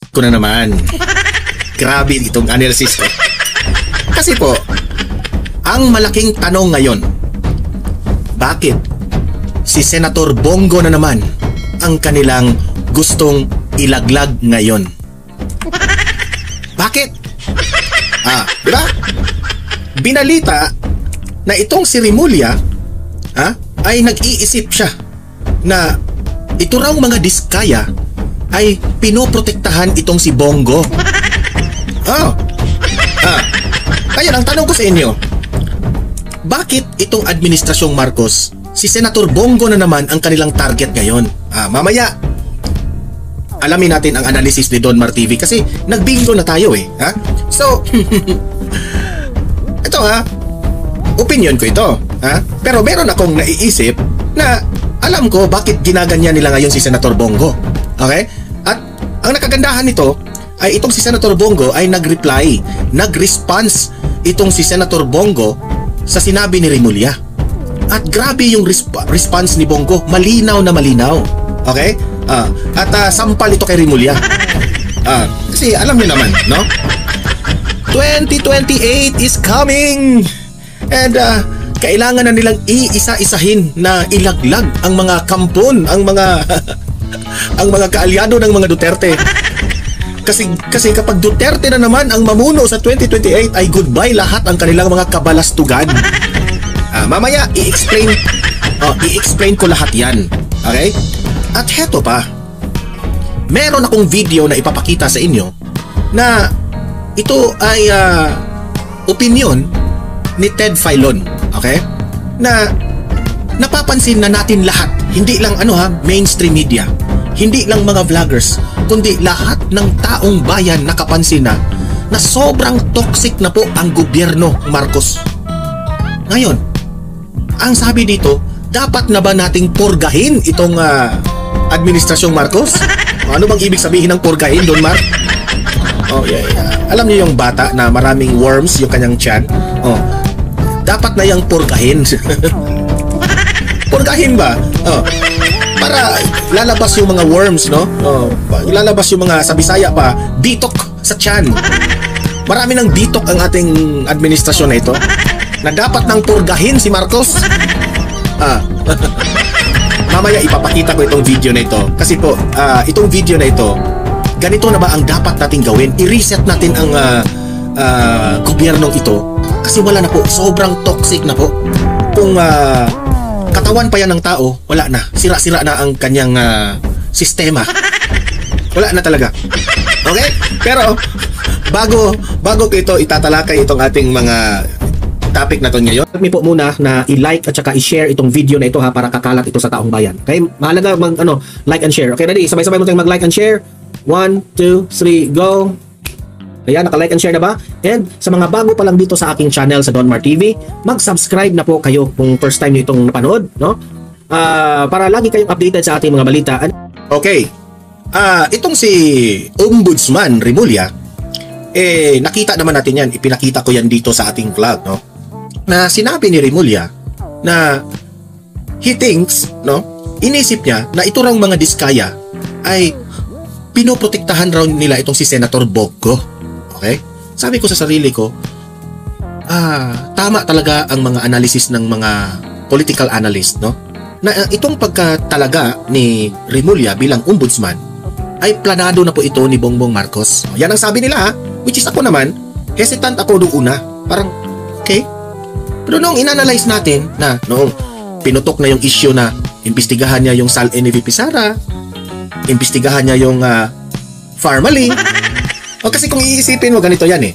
ko na naman. Grabe itong analysis ko. Kasi po, ang malaking tanong ngayon, bakit si Senator Bongo na naman ang kanilang gustong ilaglag ngayon? Bakit? Di ba? Binalita na itong si Remulla ay nag-iisip siya na ito raw mga diskaya ay pinoprotektahan itong si Bongo. Kaya ang tanong ko sa inyo, bakit itong administrasyong Marcos, si Senator Bongo na naman ang kanilang target ngayon? Mamaya, alamin natin ang analysis ni Don Mar TV kasi nagbingo na tayo So, ito opinion ko ito. Pero meron akong naiisip na alam ko bakit ginaganyan nila ngayon si Senator Bongo. Okay? At ang nakagandahan nito ay itong si Senator Bongo ay nag-response itong si Senator Bongo sa sinabi ni Remulla. At grabe yung response ni Bongo, malinaw na malinaw. Okay? At sampal ito kay Remulla. Kasi alam niyo naman, no? 2028 is coming! And kailangan na nilang iisa-isahin na ilaglag ang mga kampon, ang mga kaalyado ng mga Duterte. Kasi kapag Duterte na naman ang mamuno sa 2028 ay goodbye lahat ang kanilang mga kabalastugan. Mamaya i-explain ko lahat yan. Okay? At heto pa, meron akong video na ipapakita sa inyo na ito ay opinion ni Ted Filon. Okay? Na napapansin na natin lahat, hindi lang mainstream media, hindi lang mga vloggers, kundi lahat ng taong bayan nakapansin na sobrang toxic na po ang gobyerno Marcos. Ngayon, ang sabi dito, dapat na ba nating purgahin itong administrasyong Marcos? Ano bang ibig sabihin ng purgahin, Don Mar? Alam niyo yung bata na maraming worms yung kanyang tiyan? Dapat na yung purgahin. Purgahin ba? Para lalabas yung mga worms, no? Lalabas yung mga, sa Bisaya pa, bitok sa tiyan. Marami ng bitok ang ating administrasyon na ito na dapat nang purgahin si Marcos. Mamaya ipapakita ko itong video na ito kasi po itong video na ito, ganito na ba ang dapat nating gawin? I-reset natin ang gobyernong ito kasi wala na po, sobrang toxic na po. Kung katawan pa yan ng tao, wala na, sira-sira na ang kanyang sistema. Wala na talaga. Okay? Pero bago ko ito itatalakay itong ating mga topic na to ngayon, let me po muna na i-like at saka i-share itong video na ito para kakalat ito sa taong bayan. Okay? Mahalaga like and share. Okay, ready? Sabay-sabay mo tayong mag-like and share. 1, 2, 3, go! Ayan, naka-like and share na ba? And sa mga bago pa lang dito sa aking channel sa Don Mar TV, mag-subscribe na po kayo kung first time nyo itong napanood, no? Para lagi kayong updated sa ating mga balita. Okay. Itong si Ombudsman Remulla, nakita naman natin yan, ipinakita ko yan dito sa ating vlog, no? Na sinabi ni Remulla na he thinks, no? Inisip niya na ito raw mga diskaya ay pinoprotektahan raw nila itong si Senator Bongo. Okay? Sabi ko sa sarili ko, tama talaga ang mga analysis ng mga political analyst, no? Na itong pagkatalaga ni Remulla bilang ombudsman ay planado na po ito ni Bongbong Marcos. Yan ang sabi nila, which is ako naman, hesitant ako noong una. Parang, okay? Pero noong inanalyze natin na noong pinutok na yung issue na imbestigahan niya yung SALN ni VP Sara, imbestigahan niya yung Pharmaly. Kasi kung iisipin mo, ganito yan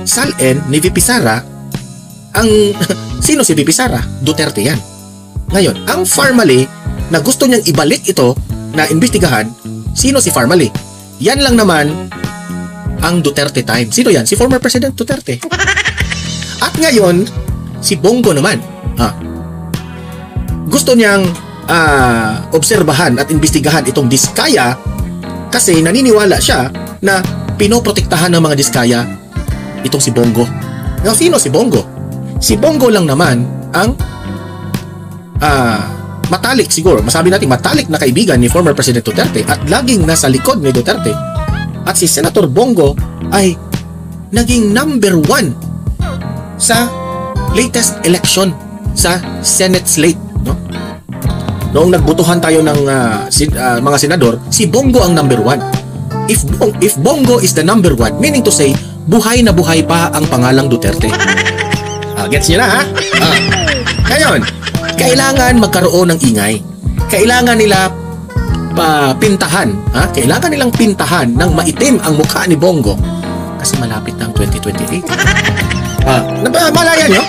SALN ni VP Sara, ang sino si VP Sara? Duterte yan. Ngayon, ang Pharmaly na gusto niyang ibalik ito na imbestigahan, sino si Pharmaly? Yan lang naman ang Duterte time. Sino yan? Si former President Duterte. At ngayon, si Bongo naman, gusto niyang obserbahan at imbestigahan itong diskaya kasi naniniwala siya na pinoprotektahan ng mga diskaya itong si Bongo. Now, sino si Bongo? Si Bongo lang naman ang matalik siguro, masabi natin matalik na kaibigan ni former President Duterte at laging nasa likod ni Duterte. at si Senator Bongo ay naging number 1 sa latest election sa Senate slate, no? Noong nagbutuhan tayo ng mga senador, si Bongo ang number 1. If Bongo is the number 1, meaning to say, buhay na buhay pa ang pangalang Duterte. Gets nyo na, ha? Ngayon, kailangan magkaroon ng ingay. Kailangan nila pintahan, ha? Kailangan nilang pintahan ng maitim ang mukha ni Bongo kasi malapit na ang 2028. Malaya nyo?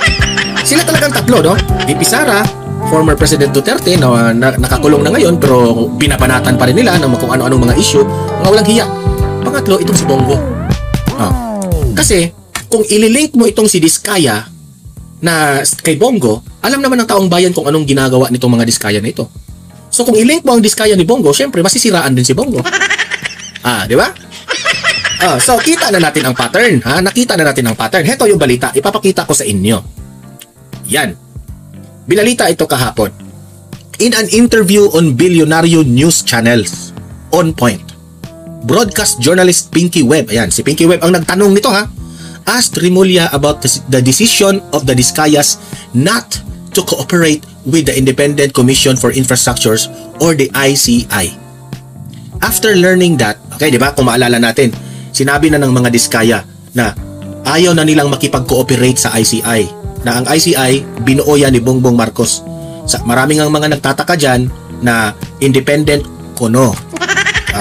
Sila talagang tatlo, no? VP Sara, former President Duterte na nakakulong na ngayon pero binabanatan pa rin nila ng kung ano-anong mga issue, mga walang hiya. Pangatlo, itong si Bongo. Kasi kung ililink mo itong si Diskaya na kay Bongo, alam naman ng taong bayan kung anong ginagawa nitong mga Diskaya na ito. So kung ilink mo ang Diskaya ni Bongo, syempre masisiraan din si Bongo. Di ba? So kita na natin ang pattern, ha? Nakita na natin ang pattern. Heto yung balita, ipapakita ko sa inyo. Yan. Binalita ito kahapon. In an interview on Billionario News Channels, On Point, broadcast journalist Pinky Webb, ayan, si Pinky Webb ang nagtanong nito, ha? Asked Remulla about the decision of the Diskayas not to cooperate with the Independent Commission for Infrastructures or the ICI. After learning that, okay, di ba, kung maalala natin, sinabi na ng mga Diskaya na ayaw na nilang makipag-cooperate sa ICI, na ang ICI binuo yan ni Bongbong Marcos. Maraming ang mga nagtataka dyan na independent kuno.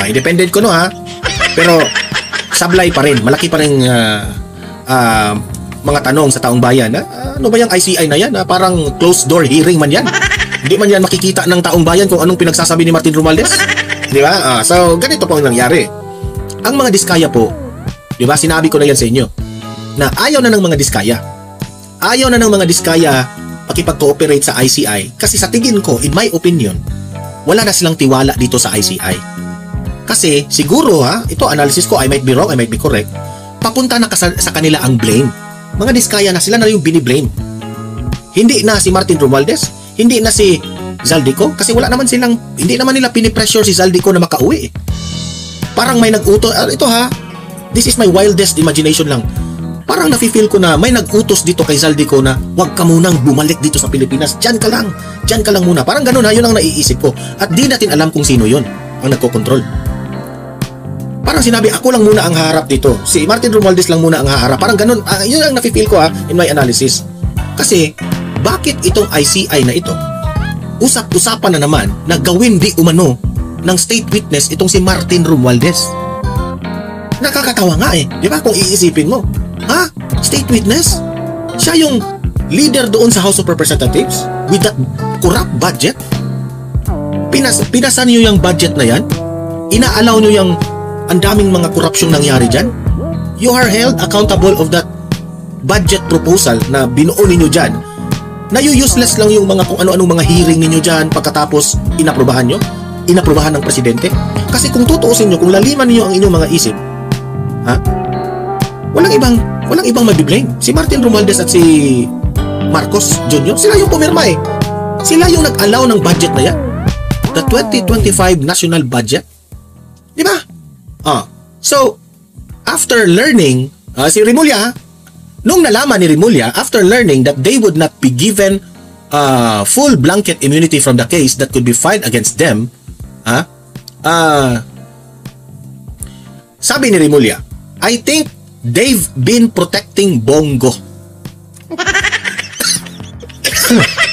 Independent kuno, ha? Pero sablay pa rin, malaki pa rin mga tanong sa taong bayan. Ano ba yung ICI na yan? Parang closed door hearing man yan. Hindi man yan makikita ng taong bayan kung anong pinagsasabi ni Martin Romualdez. Di ba? So ganito po ang nangyari. Ang mga Diskaya po, di ba, sinabi ko na yan sa inyo, na ayaw na ng mga Diskaya. Ayaw na ng mga Diskaya pakipag-cooperate sa ICI kasi sa tingin ko, in my opinion, wala na silang tiwala dito sa ICI. Kasi siguro, ha, ito analysis ko, I might be wrong, I might be correct, papunta na sa kanila ang blame. Mga Diskaya na, sila na yung biniblame. Hindi na si Martin Romualdez, hindi na si Zaldico, kasi wala naman silang, hindi naman nila pinipressure si Zaldico na makauwi. Parang may nag-utos, ito ha, this is my wildest imagination lang. Parang nafe-feel ko na may nag-utos dito kay Zaldico na huwag ka munang bumalik dito sa Pilipinas. Diyan ka lang muna. Parang ganun ha, yun ang naiisip ko. At di natin alam kung sino yun ang nagkokontrol. Parang sinabi, ako lang muna ang haharap dito. Si Martin Romualdez lang muna ang haharap. Parang ganun, yun ang nafe-feel ko ha, in my analysis. Kasi, bakit itong ICI na ito, usap-usapan na naman na gawin di umano ng state witness itong si Martin Romualdez. Nakakatawa nga eh, di ba, kung iisipin mo. Ha? State witness? Siya yung leader doon sa House of Representatives with that corrupt budget? Pinasan niyo yung budget na yan? Inaalaw niyo yung ang daming mga korupsyong nangyari dyan? You are held accountable of that budget proposal na binuo ninyo dyan. Useless lang yung mga kung ano-anong mga hearing ninyo dyan pagkatapos inaprubahan nyo? Inaprubahan ng presidente? Kasi kung tutuusin nyo, kung laliman niyo ang inyong mga isip, ha? Walang ibang mabiblame. Si Martin Romualdez at si Marcos Jr., sila yung pumirma eh. Sila yung nag-allow ng budget na yan. The 2025 national budget. Di ba? So, after learning, si Remulla, nung nalaman ni Remulla, after learning that they would not be given full blanket immunity from the case that could be filed against them, sabi ni Remulla, I think they've been protecting Bongo.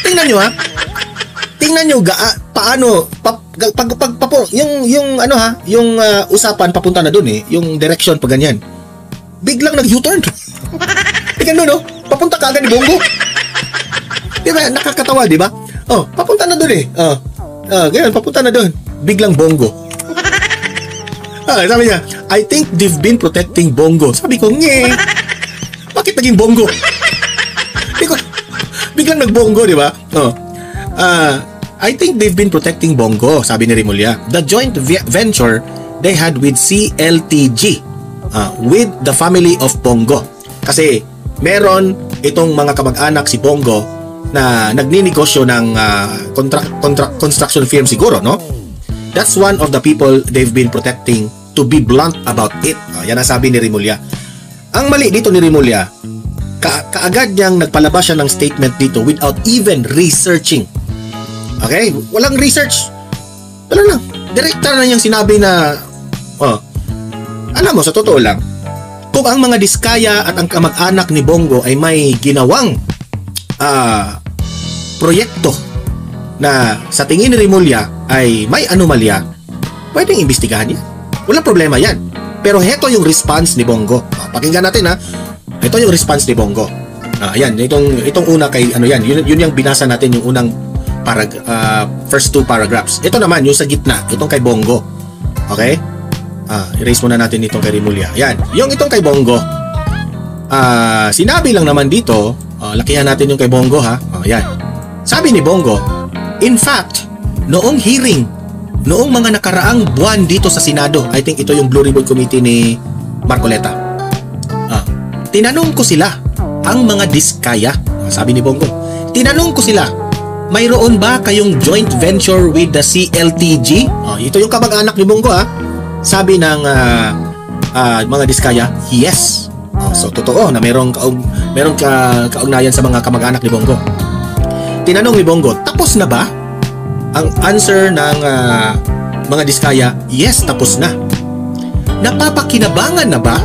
Tingnan nyo ha. Tingnan nyo paano yung ano ha, yung usapan papunta na doon eh, yung direction pa ganyan. Biglang nag-U-turn. Tingnan mo no, papunta ka agad ni Bongo. Di ba? Nakakatawa, di ba? Papunta na doon eh. Ganyan, papunta na doon. Biglang Bongo. Sabi niya, I think they've been protecting Bongo. Sabi ko, nye. Bakit naging Bongo? Biglang nag-Bongo, di ba? I think they've been protecting Bongo, sabi ni Remulla. The joint venture they had with CLTG, with the family of Bongo. Kasi meron itong mga kamag-anak si Bongo na nagninegosyo ng construction firm siguro, no? That's one of the people they've been protecting to be blunt about it. Yan ang sabi ni Rimulya. Ang mali dito ni Rimulya, kaagad niyang nagpalabas siya ng statement dito without even researching. Okay? Walang research. Wala lang. Direkta na niyang sinabi na, alam mo, sa totoo lang, kung ang mga Diskaya at ang kamag-anak ni Bongo ay may ginawang proyekto na sa tingin ni Rimulya ay may anomalya, pwedeng imbestigahan yan. Walang problema yan. Pero heto yung response ni Bongo. Pakinggan natin ha. Ito yung response ni Bongo. Ayan, itong una kay ano yan, yun yung binasa natin yung unang first two paragraphs. Ito naman yung sa gitna, itong kay Bongo. Okay? Erase muna natin itong kay Rimulya. Yan, yung itong kay Bongo. Sinabi lang naman dito, lakihan natin yung kay Bongo ha. Yan. Sabi ni Bongo, in fact, noong hearing, noong mga nakaraang buwan dito sa Senado, I think ito yung Blue Ribbon Committee ni Marcoleta. Tinanong ko sila, ang mga Diskaya, sabi ni Bongo, tinanong ko sila, mayroon ba kayong joint venture with the CLTG? Ito yung kamag-anak ni Bongo ha. Sabi ng mga Diskaya, yes. So totoo na merong kaugnayan sa mga kamag-anak ni Bongo. Tinanong ni Bongo, tapos na ba? Ang answer ng mga Diskaya, yes, tapos na. Napapakinabangan na ba?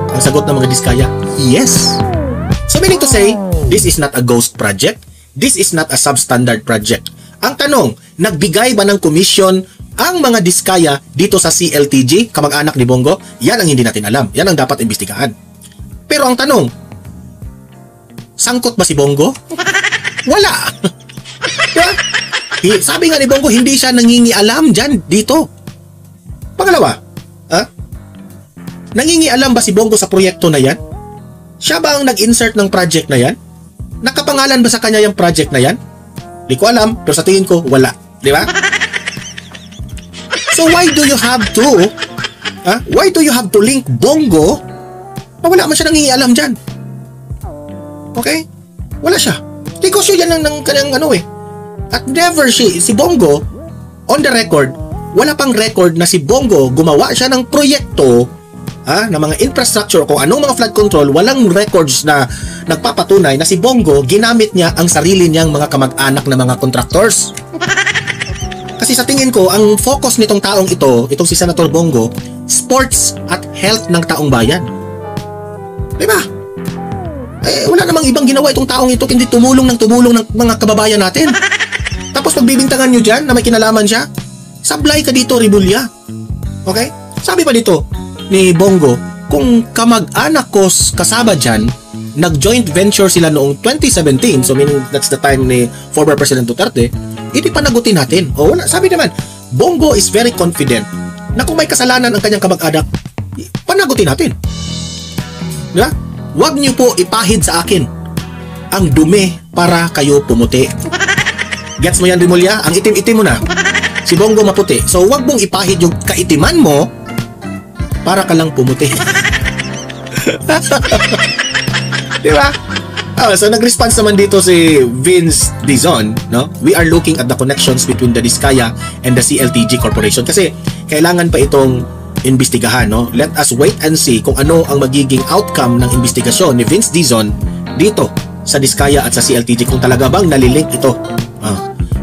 Ang sagot ng mga Diskaya, yes. So meaning to say, this is not a ghost project. This is not a substandard project. Ang tanong, nagbigay ba ng komisyon ang mga Diskaya dito sa CLTG, kamag-anak ni Bongo? Yan ang hindi natin alam. Yan ang dapat imbestigahan. Pero ang tanong, sangkot ba si Bongo? Wala. Sabi nga ni Bongo, hindi siya nangingialam dyan, dito. Pangalawa, nangingialam ba si Bongo sa proyekto na yan? Siya ba ang nag-insert ng project na yan? Nakapangalan ba sa kanya yung project na yan? Di ko alam, pero sa tingin ko, wala. Di ba? So why do you have to link Bongo na wala man siya nangingialam dyan? Okay? Wala siya. Negosyo yan ng kanyang ano eh. At never si Bongo, on the record, wala pang record na si Bongo gumawa siya ng proyekto na mga infrastructure kung anong mga flood control, walang records na nagpapatunay na si Bongo ginamit niya ang sarili niyang mga kamag-anak na mga contractors. Kasi sa tingin ko, ang focus nitong taong itong si Senator Bongo, sports at health ng taong bayan. Diba? Wala namang ibang ginawa itong taong ito kundi tumulong ng mga kababayan natin. Tapos pagbibintangan nyo dyan na may kinalaman siya, sablay ka dito, Rimulya. Okay? Sabi pa dito ni Bongo, kung kamag-anak ko kasama dyan, nag-joint venture sila noong 2017, so meaning that's the time ni former President Duterte, hindi panagutin natin. Wala. Sabi naman, Bongo is very confident na kung may kasalanan ang kanyang kamag-anak, panagutin natin. Diba? Huwag niyo po ipahid sa akin ang dumi para kayo pumuti. Gets mo yan, Rimulya? Ang itim-itim mo na. Si Bongo maputi. So huwag mong ipahid yung kaitiman mo para ka lang pumuti. Diba? So nag-response naman dito si Vince Dizon, no? We are looking at the connections between the Diskaya and the CLTG Corporation kasi kailangan pa itong imbestigahan, no? Let us wait and see kung ano ang magiging outcome ng investigasyon ni Vince Dizon dito sa Diskaya at sa CLTG, kung talaga bang nalilink ito.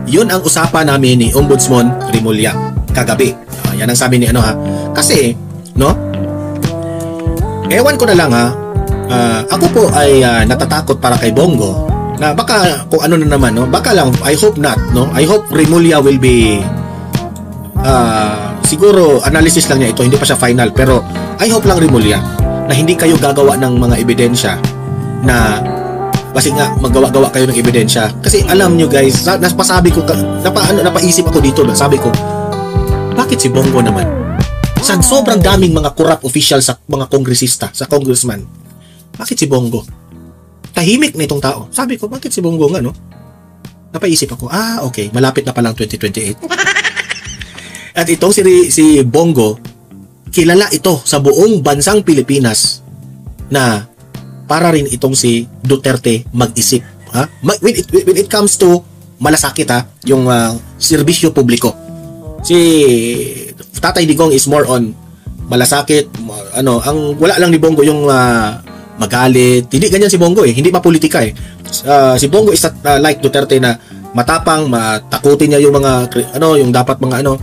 Yun ang usapan namin ni Ombudsman Rimulya kagabi. Yan ang sabi ni kasi, no? Ewan ko na lang ako po ay natatakot para kay Bongo na baka kung ano na naman, no? Baka lang, I hope not, no? I hope Rimulya will be siguro analysis lang niya ito, hindi pa siya final, pero I hope lang, Rimulya, na hindi kayo gagawa ng mga ebidensya na kasi nga maggawa-gawa kayo ng ebidensya. Kasi alam nyo guys, napasabi ko, napaisip ako dito, sabi ko, bakit si Bongo naman? Sa sobrang daming mga corrupt official sa mga kongresista, sa congressman, bakit si Bongo? Tahimik na itong tao. Sabi ko, bakit si Bongo nga, no? Napaisip ako, okay, malapit na palang 2028. At itong si Bongo, kilala ito sa buong bansang Pilipinas na para rin itong si Duterte mag-isip. When it comes to malasakit, yung serbisyo publiko. Si Tatay Digong is more on malasakit, ang wala lang ni Bongo yung magalit. Hindi ganyan si Bongo eh, hindi pa politika eh. Si Bongo is like Duterte na matapang, matakutin niya yung mga yung dapat mga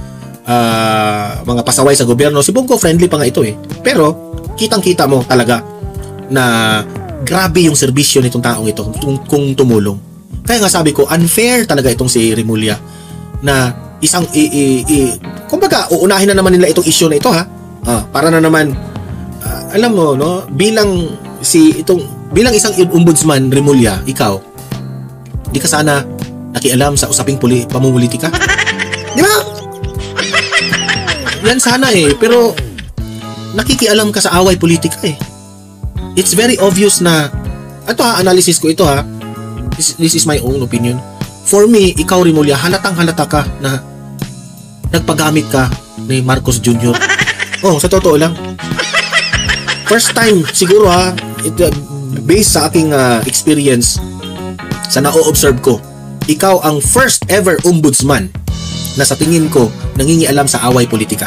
pasaway sa gobyerno. Si Bongo friendly pa nga ito eh. Pero kitang-kita mo talaga na grabe yung serbisyo nitong taong ito kung tumulong. Kaya nga sabi ko, unfair talaga itong si Remulla na isang kumbaga uunahin na naman nila itong issue na ito ha. Para na naman alam mo no, bilang isang ombudsman Remulla, ikaw di ka sana nakialam sa usaping pamumulitika? Di ba? Yan sana eh, pero nakikialam ka sa away politika eh. It's very obvious na analysis ko ito ha. This is my own opinion. For me, ikaw Remulla, halatang halata ka na nagpagamit ka ni Marcos Jr. Sa totoo lang. First time siguro ha, based sa aking experience sa na-observe ko, ikaw ang first ever ombudsman na sa tingin ko nangingialam sa away politika.